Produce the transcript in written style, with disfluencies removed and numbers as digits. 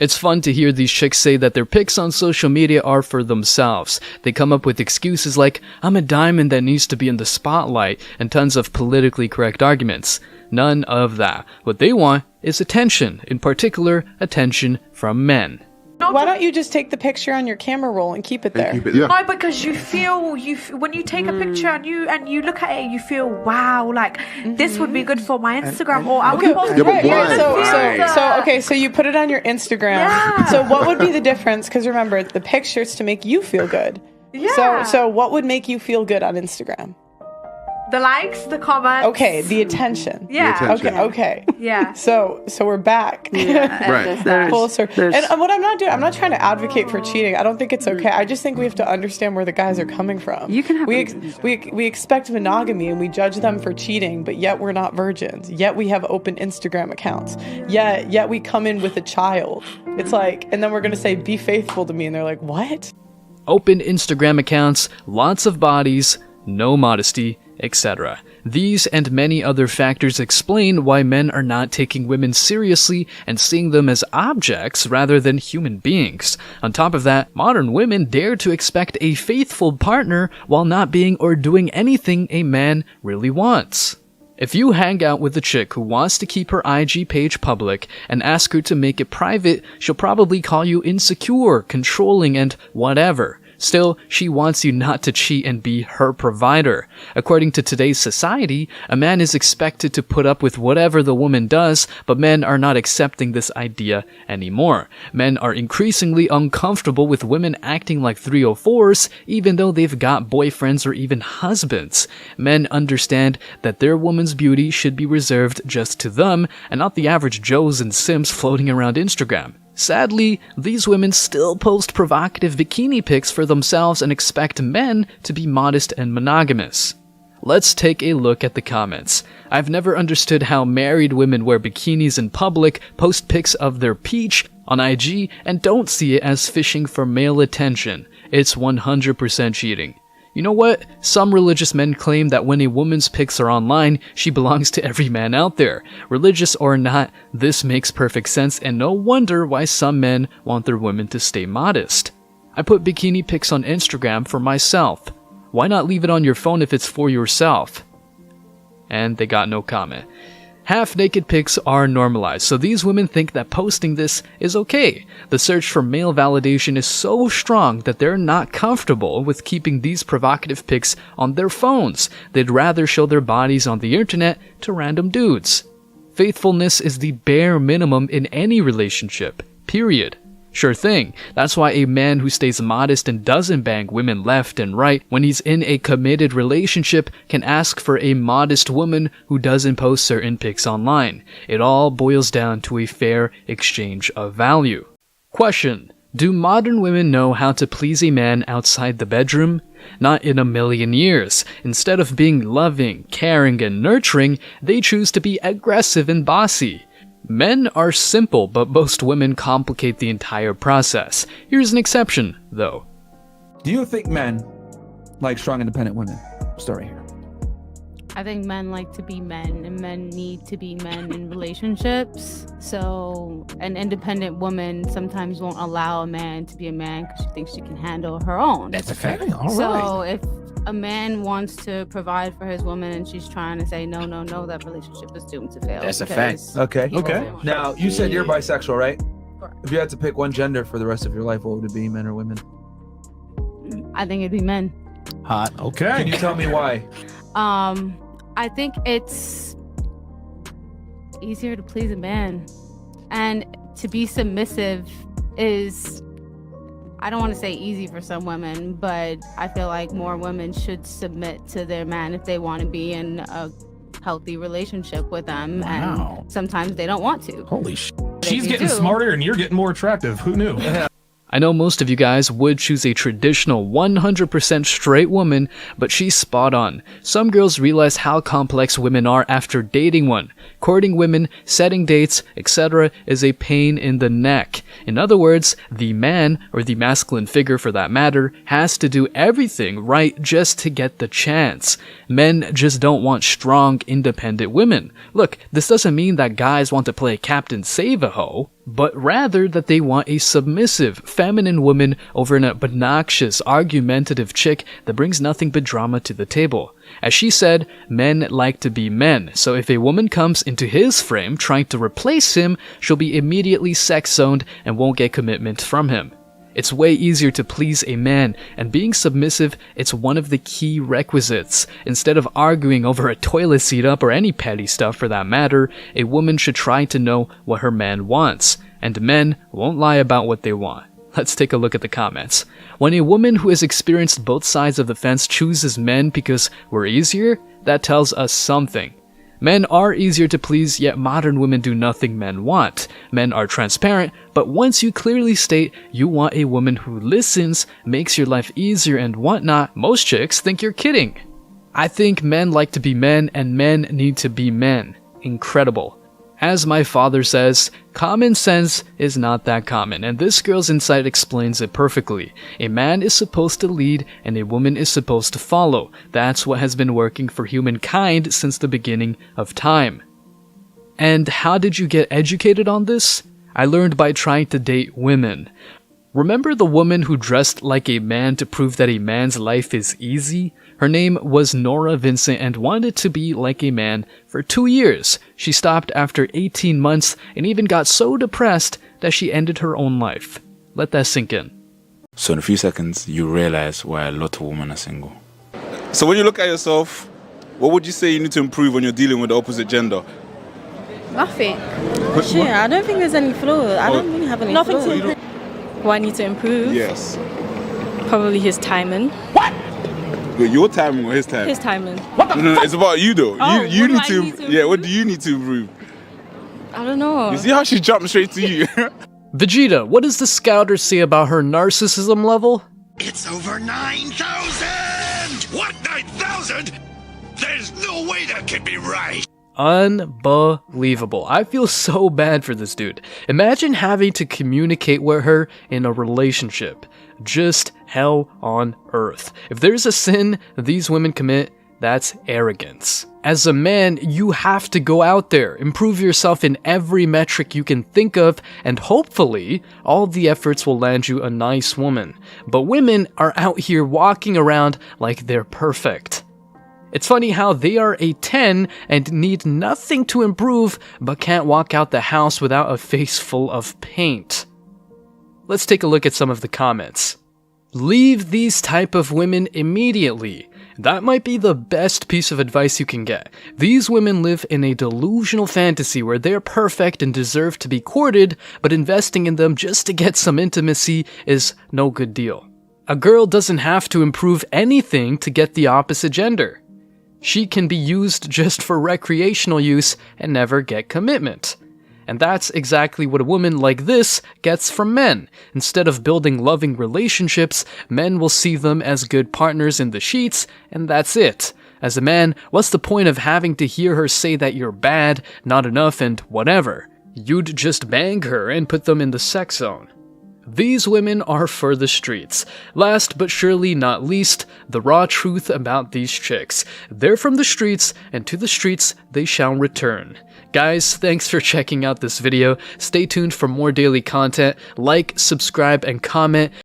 It's fun to hear these chicks say that their pics on social media are for themselves. They come up with excuses like, I'm a diamond that needs to be in the spotlight, and tons of politically correct arguments. None of that. What they want is attention, in particular, attention from men. Why don't you just take the picture on your camera roll and keep it there? No, because you feel when you take a picture and you look at it, you feel wow, like this would be good for my Instagram or I would post it. Okay, so you put it on your Instagram. Yeah. So what would be the difference? Because remember, the picture's to make you feel good. Yeah. So what would make you feel good on Instagram? The likes, the comments. Okay, the attention. Yeah. The attention. Okay. Yeah. So we're back. Right. Full circle. And what I'm not doing, I'm not trying to advocate for cheating. I don't think it's okay. I just think we have to understand where the guys are coming from. You can have we expect monogamy and we judge them for cheating, but yet we're not virgins. Yet we have open Instagram accounts. Yet we come in with a child. It's like, and then we're gonna say, be faithful to me, and they're like, what? Open Instagram accounts, lots of bodies, no modesty, etc. These and many other factors explain why men are not taking women seriously and seeing them as objects rather than human beings. On top of that, modern women dare to expect a faithful partner while not being or doing anything a man really wants. If you hang out with a chick who wants to keep her IG page public and ask her to make it private, she'll probably call you insecure, controlling, and whatever. Still, she wants you not to cheat and be her provider. According to today's society, a man is expected to put up with whatever the woman does, but men are not accepting this idea anymore. Men are increasingly uncomfortable with women acting like 304s, even though they've got boyfriends or even husbands. Men understand that their woman's beauty should be reserved just to them, and not the average Joes and Sims floating around Instagram. Sadly, these women still post provocative bikini pics for themselves and expect men to be modest and monogamous. Let's take a look at the comments. I've never understood how married women wear bikinis in public, post pics of their peach on IG, and don't see it as fishing for male attention. It's 100% cheating. You know what? Some religious men claim that when a woman's pics are online, she belongs to every man out there. Religious or not, this makes perfect sense, and no wonder why some men want their women to stay modest. I put bikini pics on Instagram for myself. Why not leave it on your phone if it's for yourself? And they got no comment. Half-naked pics are normalized, so these women think that posting this is okay. The search for male validation is so strong that they're not comfortable with keeping these provocative pics on their phones. They'd rather show their bodies on the internet to random dudes. Faithfulness is the bare minimum in any relationship, period. Sure thing, that's why a man who stays modest and doesn't bang women left and right when he's in a committed relationship can ask for a modest woman who doesn't post certain pics online. It all boils down to a fair exchange of value. Question: do modern women know how to please a man outside the bedroom? Not in a million years. Instead of being loving, caring, and nurturing, they choose to be aggressive and bossy. Men are simple, but most women complicate the entire process. Here's an exception, though. Do you think men like strong, independent women? Story here. I think men like to be men, and men need to be men in relationships. So an independent woman sometimes won't allow a man to be a man because she thinks she can handle her own. That's a fact. All right. So if a man wants to provide for his woman and she's trying to say no, that relationship is doomed to fail. That's a fact. Okay. Now, you said you're bisexual, right? Correct. If you had to pick one gender for the rest of your life, what would it be, men or women? I think it'd be men. Hot. Okay. Can you tell me why? I think it's easier to please a man, and to be submissive is, I don't want to say easy for some women, but I feel like more women should submit to their man if they want to be in a healthy relationship with them. Wow. And sometimes they don't want to. Holy sh! But She's if you getting do- smarter and you're getting more attractive. Who knew? I know most of you guys would choose a traditional 100% straight woman, but she's spot on. Some girls realize how complex women are after dating one. Courting women, setting dates, etc. is a pain in the neck. In other words, the man, or the masculine figure for that matter, has to do everything right just to get the chance. Men just don't want strong, independent women. Look, this doesn't mean that guys want to play Captain Save-A-Ho. but rather that they want a submissive, feminine woman over an obnoxious, argumentative chick that brings nothing but drama to the table. As she said, men like to be men, so if a woman comes into his frame trying to replace him, she'll be immediately sex-zoned and won't get commitment from him. It's way easier to please a man, and being submissive, it's one of the key requisites. Instead of arguing over a toilet seat up or any petty stuff for that matter, a woman should try to know what her man wants, and men won't lie about what they want. Let's take a look at the comments. When a woman who has experienced both sides of the fence chooses men because we're easier, that tells us something. Men are easier to please, yet modern women do nothing men want. Men are transparent, but once you clearly state you want a woman who listens, makes your life easier and whatnot, most chicks think you're kidding. I think men like to be men and men need to be men. Incredible. As my father says, common sense is not that common, and this girl's insight explains it perfectly. A man is supposed to lead, and a woman is supposed to follow. That's what has been working for humankind since the beginning of time. And how did you get educated on this? I learned by trying to date women. Remember the woman who dressed like a man to prove that a man's life is easy? Her name was Nora Vincent and wanted to be like a man for 2 years. She stopped after 18 months and even got so depressed that she ended her own life. Let that sink in. So in a few seconds, you realize why a lot of women are single. So when you look at yourself, what would you say you need to improve when you're dealing with the opposite gender? Nothing. Shit, I don't think there's any flaws. I don't really have any flaws. So you don't- What I need to improve? Yes. Probably his timing. But your timing or his timing? His timing. No, it's about you though. Oh, you what need do I to. need to Yeah, what improve? do you need to improve? I don't know. You see how she jumped straight to you? Vegeta, what does the scouter say about her narcissism level? It's over 9,000! What, 9,000? There's no way that can be right! Unbelievable. I feel so bad for this dude. Imagine having to communicate with her in a relationship. Just hell on earth. If there's a sin these women commit, that's arrogance. As a man, you have to go out there, improve yourself in every metric you can think of, and hopefully, all the efforts will land you a nice woman. But women are out here walking around like they're perfect. It's funny how they are a 10 and need nothing to improve, but can't walk out the house without a face full of paint. Let's take a look at some of the comments. Leave these type of women immediately. That might be the best piece of advice you can get. These women live in a delusional fantasy where they're perfect and deserve to be courted, but investing in them just to get some intimacy is no good deal. A girl doesn't have to improve anything to get the opposite gender. She can be used just for recreational use and never get commitment. And that's exactly what a woman like this gets from men. Instead of building loving relationships, men will see them as good partners in the sheets, and that's it. As a man, what's the point of having to hear her say that you're bad, not enough, and whatever? You'd just bang her and put them in the sex zone. These women are for the streets. Last but surely not least, the raw truth about these chicks. They're from the streets, and to the streets they shall return. Guys, thanks for checking out this video. Stay tuned for more daily content. Like, subscribe, and comment.